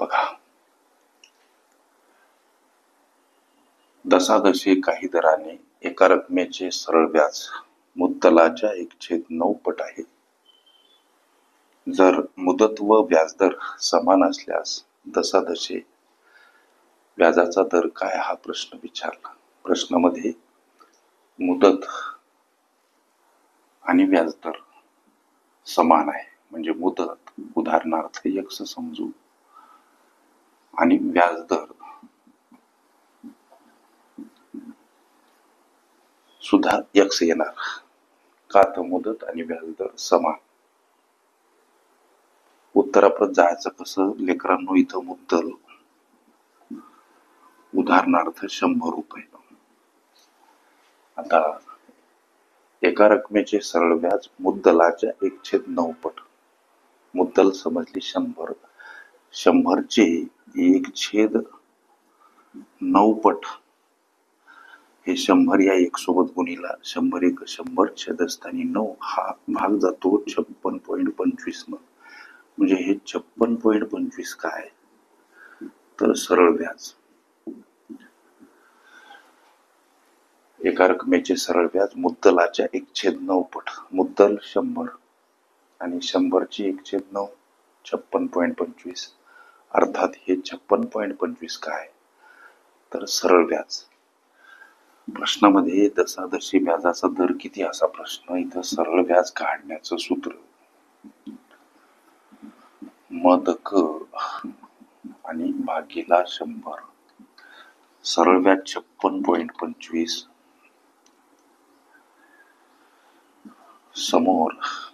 बघा, दसादशे काही दराने एका रकमेचे सरळ व्याज मुद्दलाच्या 1/9 पट आहे. जर मुदत व व्याजदर समान असल्यास दसादशे व्याजाचा दर काय हा प्रश्न विचारला. प्रश्नामध्ये मुदत आणि व्याजदर समान आहे, म्हणजे मुदत उदाहरणार्थ x समजू आणि व्याजदर सुद्धा x येणार, का तर मुदत आणि व्याजदर समान. उत्तराप्रत जायचं कसं लेकरांनो, इथं मुद्दल उदाहरणार्थ 100 रुपये. आता एका रकमेचे सरळ व्याज मुद्दलाच्या 1/9 पट. मुद्दल समजली 100, 100चे 1/9 पट हे 100 या 1 सोबत गुणिला 100 1 100 छेदस्थानी 9 हा भाग जातो 56.25 न. म्हणजे हे 56.25 काय तर सरळ व्याज. एका रकमेचे सरळ व्याज मुद्दलाच्या 1/9 पट. मुद्दल 100 आणि 100ची 1/9 56.25, अर्थात हे 56.25 काय तर सरळ व्याज. प्रश्नामध्ये दसादशी व्याजाचा दर किती असा प्रश्न. इथं सरळ व्याज काढण्याचं सूत्र मदक आणि भागीला 100. सरळ व्याज 56.25 समोर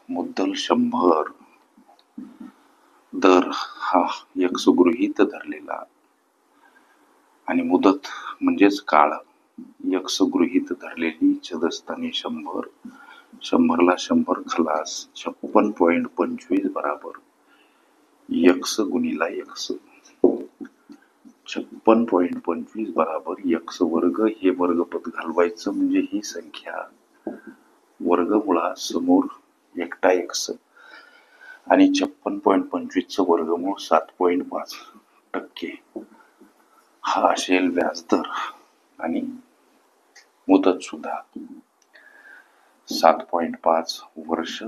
मुद्दल 100, दर हा x गृहीत धरलेला आणि मुदत म्हणजेच काळ x गृहीत धरलेली छेदस्थानी 100, 100 ला 100 खलास 56.25 बराबर x गुणिला x. 56.25 बराबर x वर्ग. हे वर्गपद घालवायचं म्हणजे ही संख्या वर्गमुळा समोर एकटा x आणि 56.25 चं वर्गमूळ 7.5% हा असेल व्याजदर आणि मुदत सुद्धा 7.5 वर्ष,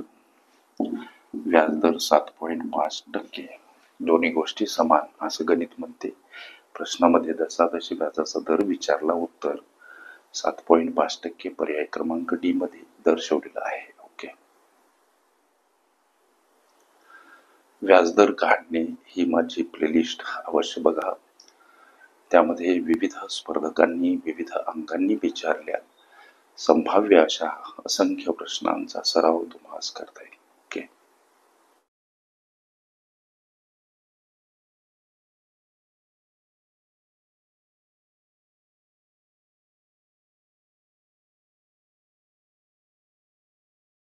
व्याजदर 7.5%. दोन्ही गोष्टी समान असं गणित म्हणते. प्रश्नामध्ये दसादशी व्याजाचा दर विचारला. उत्तर 7.5% पर्याय क्रमांक डी मध्ये दर्शवलेला आहे. ओके. व्याजदर काढणे ही माझी प्लेलिस्ट अवश्य बघा. त्यामध्ये विविध स्पर्धकांनी विविध अंकांनी विचारल्या संभाव्य अशा असंख्य प्रश्नांचा सराव तुम्हाला करता येईल.